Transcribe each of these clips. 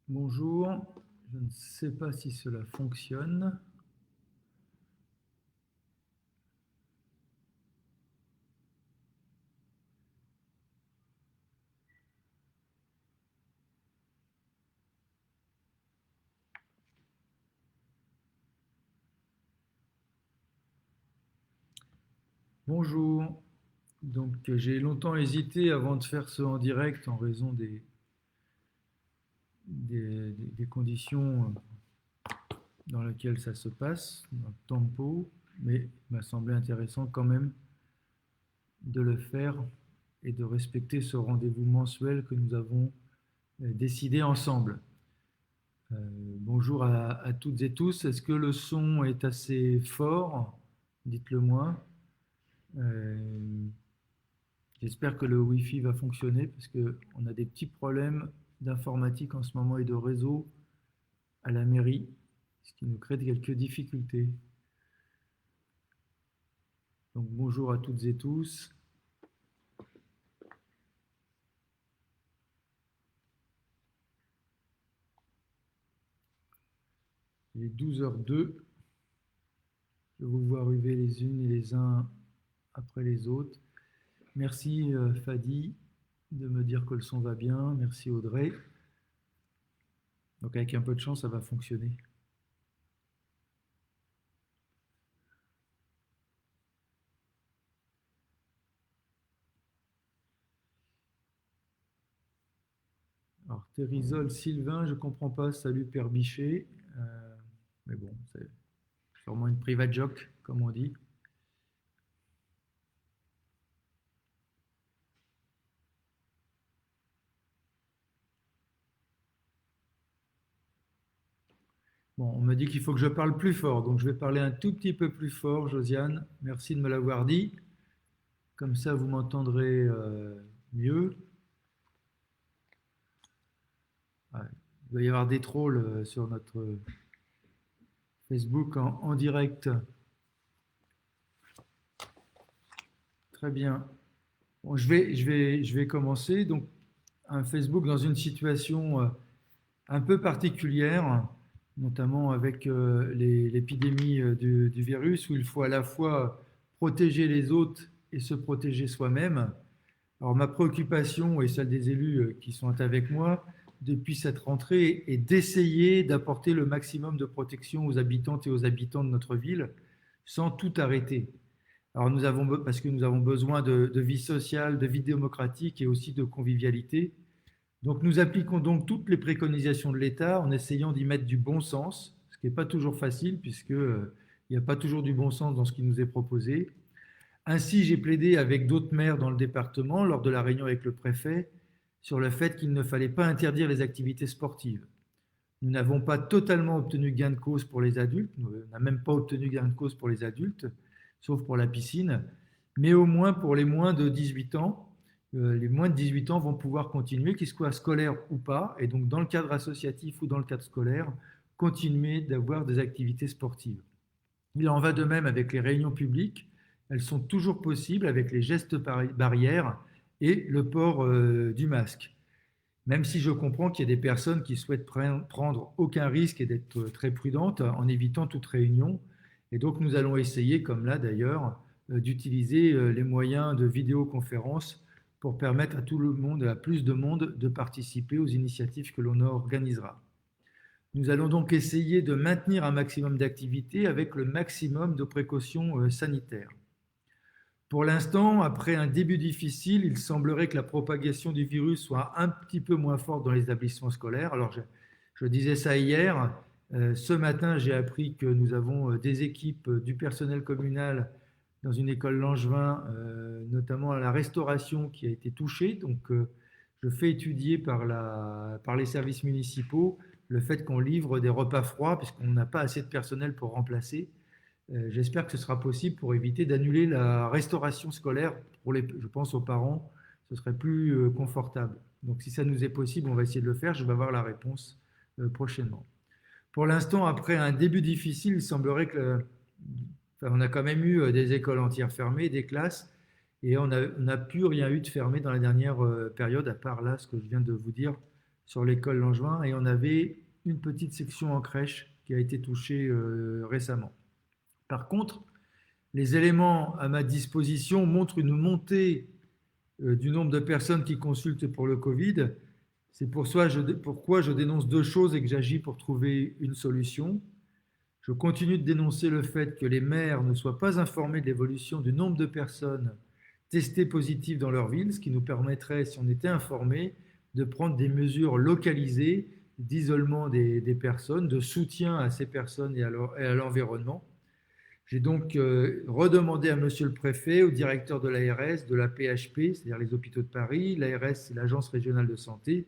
Bonjour, je ne sais pas si cela fonctionne. Bonjour, donc j'ai longtemps hésité avant de faire ce en direct en raison des conditions dans lesquelles ça se passe, dans le tempo, mais il m'a semblé intéressant quand même de le faire et de respecter ce rendez-vous mensuel que nous avons décidé ensemble. Bonjour à toutes et tous. Est-ce que le son est assez fort? Dites-le moi. Euh, J'espère que le Wi-Fi va fonctionner parce qu'on a des petits problèmes d'informatique en ce moment et de réseau à la mairie, ce qui nous crée quelques difficultés. Donc bonjour à toutes et tous. Il est 12h02. Je vous vois arriver les unes et les uns après les autres. Merci Fadi de me dire que le son va bien. Merci Audrey. Donc avec un peu de chance, ça va fonctionner. Alors Thérisol, Sylvain, je ne comprends pas. Salut Père Bichet. Mais bon, c'est sûrement une private joke, comme on dit. Bon, on me dit qu'il faut que je parle plus fort, donc je vais parler un tout petit peu plus fort, Josiane. Merci de me l'avoir dit. Comme ça, vous m'entendrez mieux. Ouais. Il va y avoir des trolls sur notre Facebook en direct. Très bien. Bon, je vais commencer. Donc, un Facebook dans une situation un peu particulière, notamment avec l'épidémie du virus, où il faut à la fois protéger les autres et se protéger soi-même. Alors ma préoccupation et celle des élus qui sont avec moi depuis cette rentrée est d'essayer d'apporter le maximum de protection aux habitantes et aux habitants de notre ville sans tout arrêter. Alors parce que nous avons besoin de vie sociale, de vie démocratique et aussi de convivialité. Donc nous appliquons donc toutes les préconisations de l'État en essayant d'y mettre du bon sens, ce qui n'est pas toujours facile puisque il n'y a pas toujours du bon sens dans ce qui nous est proposé. Ainsi, j'ai plaidé avec d'autres maires dans le département lors de la réunion avec le préfet sur le fait qu'il ne fallait pas interdire les activités sportives. Nous n'avons pas totalement obtenu gain de cause pour les adultes, on n'a même pas obtenu gain de cause pour les adultes, sauf pour la piscine, mais au moins pour les moins de 18 ans, les moins de 18 ans vont pouvoir continuer, qu'ils soient scolaires ou pas, et donc dans le cadre associatif ou dans le cadre scolaire, continuer d'avoir des activités sportives. Il en va de même avec les réunions publiques. Elles sont toujours possibles avec les gestes barrières et le port du masque. Même si je comprends qu'il y a des personnes qui souhaitent prendre aucun risque et d'être très prudentes en évitant toute réunion. Et donc nous allons essayer, comme là d'ailleurs, d'utiliser les moyens de vidéoconférence pour permettre à tout le monde, à plus de monde, de participer aux initiatives que l'on organisera. Nous allons donc essayer de maintenir un maximum d'activité avec le maximum de précautions sanitaires. Pour l'instant, après un début difficile, il semblerait que la propagation du virus soit un petit peu moins forte dans les établissements scolaires. Alors, je disais ça hier. Ce matin, j'ai appris que nous avons des équipes du personnel communal dans une école Langevin, notamment à la restauration, qui a été touchée. Donc, je fais étudier par les services municipaux le fait qu'on livre des repas froids, puisqu'on n'a pas assez de personnel pour remplacer. J'espère que ce sera possible pour éviter d'annuler la restauration scolaire je pense aux parents, ce serait plus confortable. Donc si ça nous est possible, on va essayer de le faire. Je vais avoir la réponse prochainement. Pour l'instant, après un début difficile, il semblerait on a quand même eu des écoles entières fermées, des classes, et on n'a plus rien eu de fermé dans la dernière période, à part là ce que je viens de vous dire sur l'école Langevin et on avait une petite section en crèche qui a été touchée récemment. Par contre, les éléments à ma disposition montrent une montée du nombre de personnes qui consultent pour le Covid. C'est pourquoi je dénonce deux choses et que j'agis pour trouver une solution. Je continue de dénoncer le fait que les maires ne soient pas informés de l'évolution du nombre de personnes testées positives dans leur ville, ce qui nous permettrait, si on était informés, de prendre des mesures localisées d'isolement des personnes, de soutien à ces personnes et à l'environnement. J'ai donc redemandé à monsieur le préfet, au directeur de l'ARS, de la PHP, c'est-à-dire les hôpitaux de Paris, l'ARS, c'est l'Agence régionale de santé,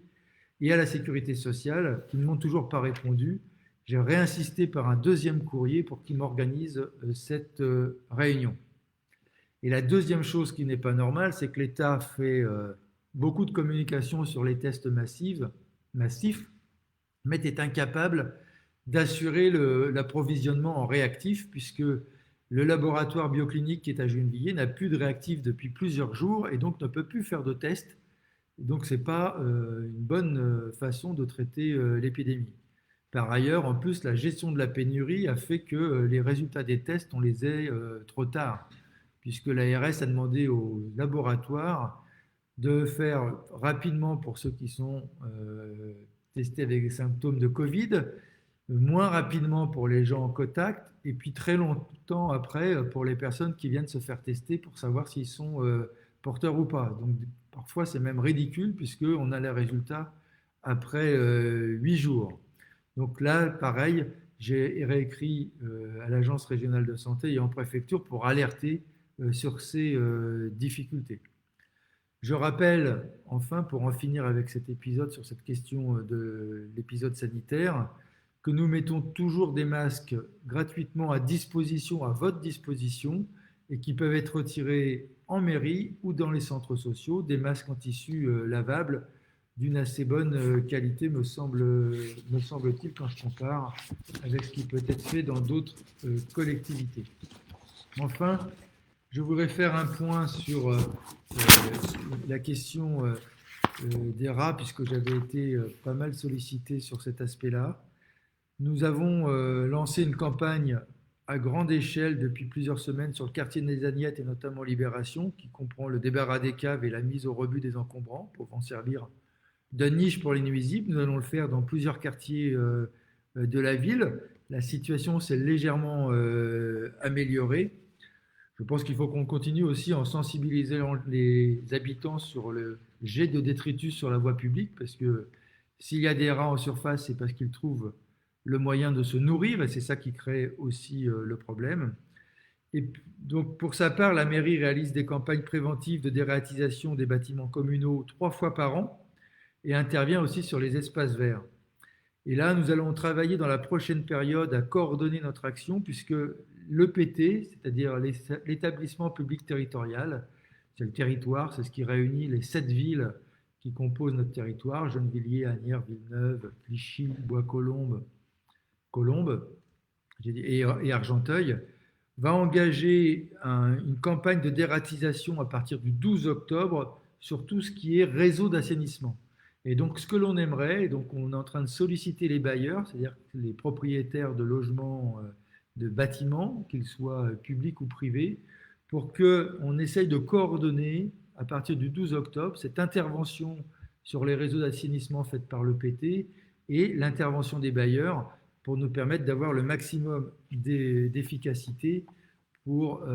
et à la sécurité sociale, qui ne m'ont toujours pas répondu. J'ai réinsisté par un deuxième courrier pour qu'ils m'organisent cette réunion. Et la deuxième chose qui n'est pas normale, c'est que l'État fait beaucoup de communication sur les tests massifs, mais est incapable d'assurer l'approvisionnement en réactifs, puisque le laboratoire bioclinique qui est à Gennevilliers n'a plus de réactifs depuis plusieurs jours et donc ne peut plus faire de tests. Donc ce n'est pas une bonne façon de traiter l'épidémie. Par ailleurs, en plus, la gestion de la pénurie a fait que les résultats des tests, on les ait trop tard, puisque l'ARS a demandé aux laboratoires de faire rapidement pour ceux qui sont testés avec des symptômes de Covid, moins rapidement pour les gens en contact, et puis très longtemps après pour les personnes qui viennent se faire tester pour savoir s'ils sont porteurs ou pas. Donc parfois c'est même ridicule puisqu'on a les résultats après 8 jours. Donc là, pareil, j'ai réécrit à l'Agence régionale de santé et en préfecture pour alerter sur ces difficultés. Je rappelle, enfin, pour en finir avec cet épisode, sur cette question de l'épisode sanitaire, que nous mettons toujours des masques gratuitement à disposition, à votre disposition, et qui peuvent être retirés en mairie ou dans les centres sociaux, des masques en tissu lavable d'une assez bonne qualité, me semble-t-il, quand je compare avec ce qui peut être fait dans d'autres collectivités. Enfin, je voudrais faire un point sur la question des rats, puisque j'avais été pas mal sollicité sur cet aspect-là. Nous avons lancé une campagne à grande échelle depuis plusieurs semaines sur le quartier des Agnettes et notamment Libération, qui comprend le débarras des caves et la mise au rebut des encombrants pour en servir de niche pour les nuisibles. Nous allons le faire dans plusieurs quartiers de la ville. La situation s'est légèrement améliorée. Je pense qu'il faut qu'on continue aussi en sensibilisant les habitants sur le jet de détritus sur la voie publique, parce que s'il y a des rats en surface, c'est parce qu'ils trouvent le moyen de se nourrir, et c'est ça qui crée aussi le problème. Et donc, pour sa part, la mairie réalise des campagnes préventives de dératisation des bâtiments communaux 3 fois par an et intervient aussi sur les espaces verts. Et là, nous allons travailler dans la prochaine période à coordonner notre action, puisque l'EPT, c'est-à-dire l'établissement public territorial, c'est le territoire, c'est ce qui réunit les 7 villes qui composent notre territoire, Gennevilliers, Asnières, Villeneuve, Clichy, Bois-Colombes, et Argenteuil, va engager une campagne de dératisation à partir du 12 octobre sur tout ce qui est réseau d'assainissement. Et donc, ce que l'on aimerait, et donc on est en train de solliciter les bailleurs, c'est-à-dire les propriétaires de logements, de bâtiments, qu'ils soient publics ou privés, pour qu'on essaye de coordonner, à partir du 12 octobre, cette intervention sur les réseaux d'assainissement faite par l'EPT et l'intervention des bailleurs pour nous permettre d'avoir le maximum d'efficacité pour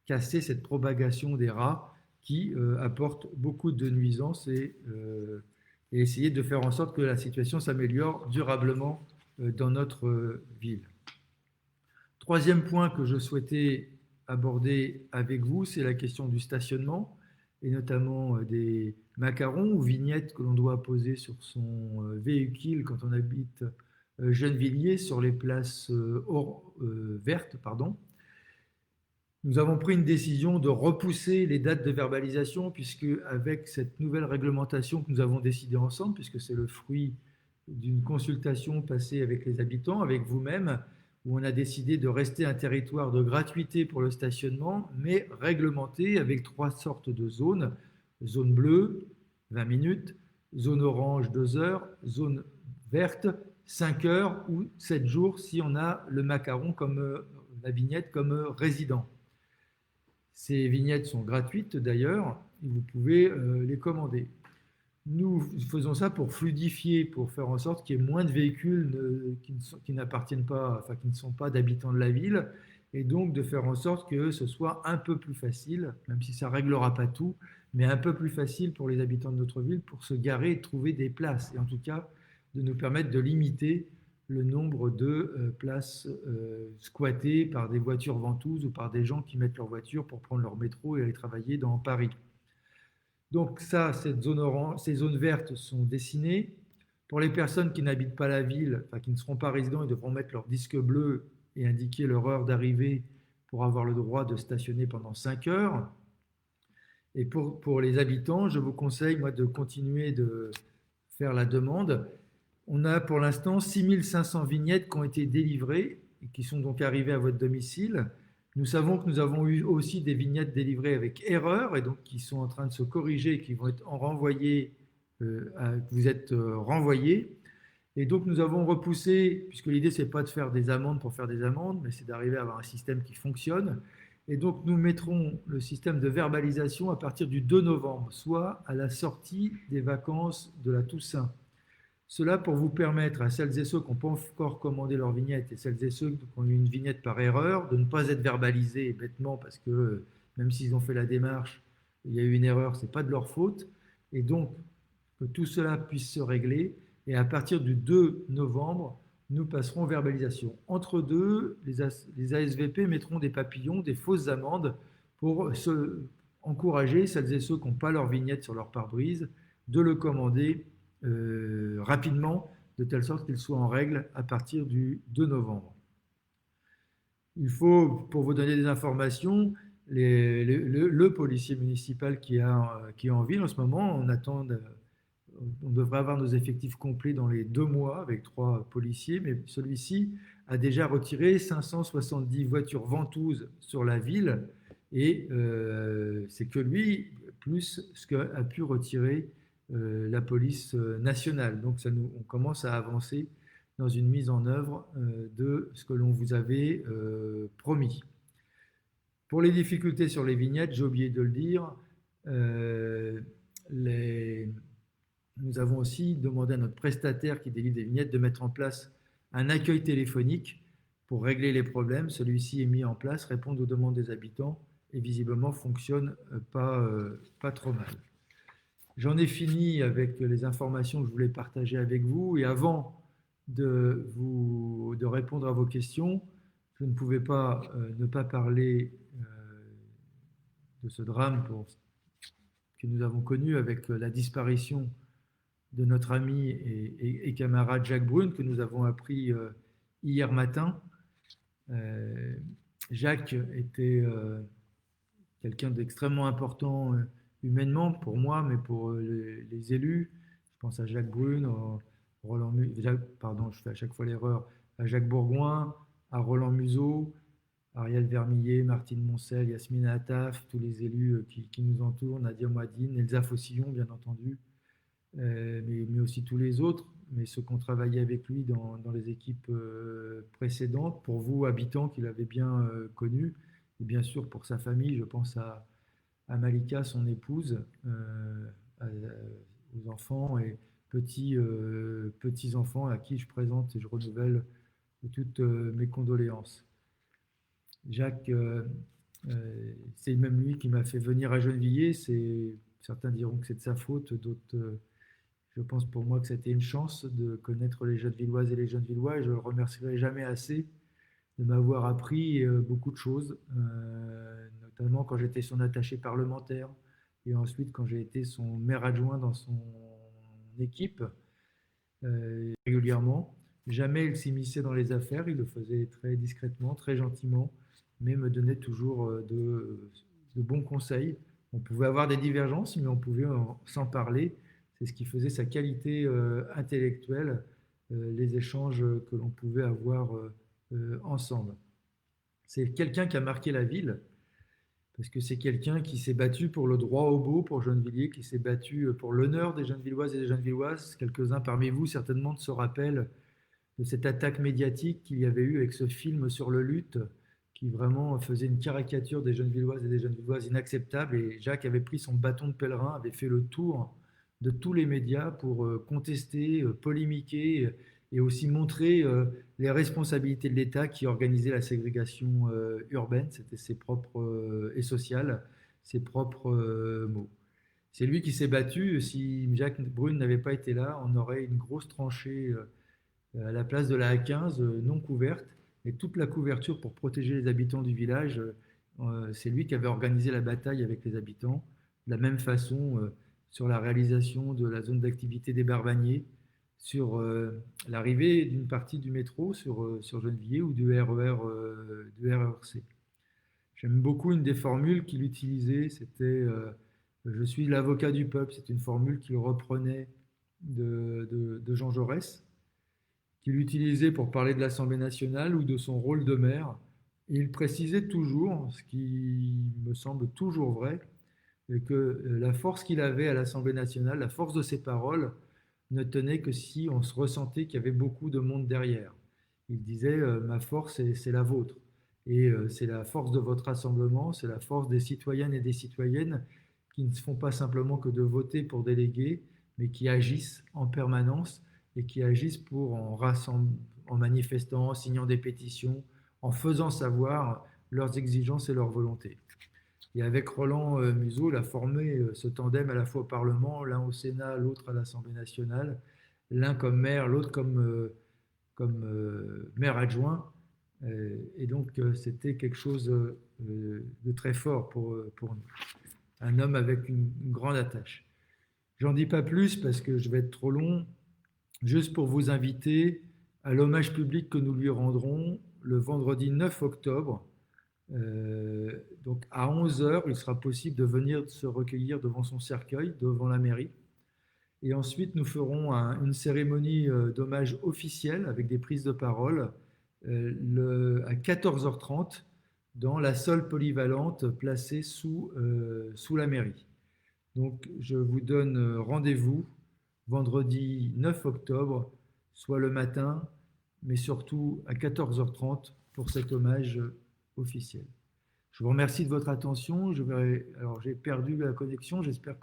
casser cette propagation des rats qui apporte beaucoup de nuisances et essayer de faire en sorte que la situation s'améliore durablement dans notre ville. Troisième point que je souhaitais aborder avec vous, c'est la question du stationnement et notamment des macarons ou vignettes que l'on doit poser sur son véhicule quand on habite Gennevilliers sur les places vertes. Nous avons pris une décision de repousser les dates de verbalisation puisque avec cette nouvelle réglementation que nous avons décidée ensemble, puisque c'est le fruit d'une consultation passée avec les habitants, avec vous-même, où on a décidé de rester un territoire de gratuité pour le stationnement, mais réglementé avec 3 sortes de zones. Zone bleue, 20 minutes, zone orange 2 heures, zone verte 5 heures ou 7 jours si on a le macaron comme la vignette comme résident. Ces vignettes sont gratuites d'ailleurs et vous pouvez les commander. Nous faisons ça pour fluidifier, pour faire en sorte qu'il y ait moins de véhicules qui n'appartiennent pas, enfin qui ne sont pas d'habitants de la ville, et donc de faire en sorte que ce soit un peu plus facile, même si ça ne réglera pas tout, mais un peu plus facile pour les habitants de notre ville pour se garer et trouver des places, et en tout cas de nous permettre de limiter le nombre de places squattées par des voitures ventouses ou par des gens qui mettent leur voiture pour prendre leur métro et aller travailler dans Paris. Donc ça, ces zones vertes sont dessinées. Pour les personnes qui n'habitent pas la ville, enfin qui ne seront pas résidents, ils devront mettre leur disque bleu et indiquer leur heure d'arrivée pour avoir le droit de stationner pendant 5 heures. Et pour les habitants, je vous conseille moi, de continuer de faire la demande. On a pour l'instant 6500 vignettes qui ont été délivrées et qui sont donc arrivées à votre domicile. Nous savons que nous avons eu aussi des vignettes délivrées avec erreur et donc qui sont en train de se corriger et qui vont être renvoyées. Vous êtes renvoyés. Et donc nous avons repoussé, puisque l'idée c'est pas de faire des amendes pour faire des amendes, mais c'est d'arriver à avoir un système qui fonctionne. Et donc nous mettrons le système de verbalisation à partir du 2 novembre, soit à la sortie des vacances de la Toussaint. Cela pour vous permettre à celles et ceux qui n'ont pas encore commandé leur vignette et celles et ceux qui ont eu une vignette par erreur de ne pas être verbalisés bêtement parce que même s'ils ont fait la démarche, il y a eu une erreur, ce n'est pas de leur faute. Et donc que tout cela puisse se régler. Et à partir du 2 novembre, nous passerons verbalisation. Entre deux, les ASVP mettront des papillons, des fausses amendes pour encourager celles et ceux qui n'ont pas leur vignette sur leur pare-brise de le commander rapidement, de telle sorte qu'il soit en règle à partir du 2 novembre. Il faut, pour vous donner des informations, le policier municipal qui est en ville en ce moment, on devrait avoir nos effectifs complets dans les 2 mois avec 3 policiers, mais celui-ci a déjà retiré 570 voitures ventouses sur la ville et c'est que lui, plus ce qu'a pu retirer la police nationale. Donc on commence à avancer dans une mise en œuvre de ce que l'on vous avait promis. Pour les difficultés sur les vignettes, j'ai oublié de le dire, nous avons aussi demandé à notre prestataire qui délivre des vignettes de mettre en place un accueil téléphonique pour régler les problèmes. Celui-ci est mis en place, répond aux demandes des habitants et visiblement fonctionne pas trop mal. J'en ai fini avec les informations que je voulais partager avec vous. Et avant de répondre à vos questions, je ne pouvais pas ne pas parler de ce drame que nous avons connu avec la disparition de notre ami et camarade Jacques Brune, que nous avons appris hier matin. Jacques était quelqu'un d'extrêmement important humainement pour moi, mais pour les élus. Je pense à Jacques Brune, je fais à chaque fois l'erreur, à Jacques Bourgoin, à Roland Museau, Ariel Vermillet, Martine Moncel, Yasmine Attaf, tous les élus qui nous entourent, Nadia Mouadine, Elsa Faucillon, bien entendu, mais aussi tous les autres, mais ceux qui ont travaillé avec lui dans les équipes précédentes, pour vous, habitants, qu'il avait bien connus, et bien sûr pour sa famille, je pense à Malika, son épouse, aux enfants et petits-enfants à qui je présente et je renouvelle toutes mes condoléances. Jacques, c'est même lui qui m'a fait venir à Gennevilliers. Certains diront que c'est de sa faute, d'autres, je pense pour moi que c'était une chance de connaître les Gennevilloises et les Gennevillois et je ne le remercierai jamais assez de m'avoir appris beaucoup de choses, notamment quand j'étais son attaché parlementaire et ensuite quand j'ai été son maire adjoint dans son équipe régulièrement. Jamais il s'immisçait dans les affaires, il le faisait très discrètement, très gentiment, mais me donnait toujours de bons conseils. On pouvait avoir des divergences, mais on pouvait s'en parler. C'est ce qui faisait sa qualité intellectuelle, les échanges que l'on pouvait avoir ensemble. C'est quelqu'un qui a marqué la ville, parce que c'est quelqu'un qui s'est battu pour le droit au beau pour Gennevilliers, qui s'est battu pour l'honneur des Gennevilloises et des Gennevilloises. Quelques-uns parmi vous certainement se rappellent de cette attaque médiatique qu'il y avait eu avec ce film sur le luth, qui vraiment faisait une caricature des Gennevilloises et des Gennevilloises inacceptable. Et Jacques avait pris son bâton de pèlerin, avait fait le tour de tous les médias pour contester, polémiquer et aussi montrer les responsabilités de l'État qui organisait la ségrégation urbaine, c'était ses propres et sociale, ses propres mots. C'est lui qui s'est battu. Si Jacques Brune n'avait pas été là, on aurait une grosse tranchée à la place de la A15 non couverte. Et toute la couverture pour protéger les habitants du village, c'est lui qui avait organisé la bataille avec les habitants. De la même façon, sur la réalisation de la zone d'activité des Barbaniers, sur l'arrivée d'une partie du métro sur Gennevilliers ou du RERC. J'aime beaucoup une des formules qu'il utilisait, c'était je suis l'avocat du peuple. C'est une formule qu'il reprenait de Jean Jaurès, qu'il utilisait pour parler de l'Assemblée nationale ou de son rôle de maire. Et il précisait toujours, ce qui me semble toujours vrai, que la force qu'il avait à l'Assemblée nationale, la force de ses paroles, ne tenait que si on se ressentait qu'il y avait beaucoup de monde derrière. Il disait ma force, c'est la vôtre. Et c'est la force de votre rassemblement, c'est la force des citoyennes et des citoyennes qui ne font pas simplement que de voter pour déléguer, mais qui agissent en permanence et qui agissent pour en manifestant, en signant des pétitions, en faisant savoir leurs exigences et leurs volontés. Et avec Roland Museau, il a formé ce tandem à la fois au Parlement, l'un au Sénat, l'autre à l'Assemblée nationale, l'un comme maire, l'autre comme maire adjoint. Et donc, c'était quelque chose de très fort pour nous. Un homme avec une grande attache. J'en dis pas plus parce que je vais être trop long, juste pour vous inviter à l'hommage public que nous lui rendrons le vendredi 9 octobre. Donc à 11 heures, il sera possible de venir se recueillir devant son cercueil, devant la mairie. Et ensuite, nous ferons une cérémonie d'hommage officielle avec des prises de parole à 14h30 dans la salle polyvalente placée sous la mairie. Donc, je vous donne rendez-vous vendredi 9 octobre, soit le matin, mais surtout à 14h30 pour cet hommage officiel. Je vous remercie de votre attention. Alors, j'ai perdu la connexion, j'espère que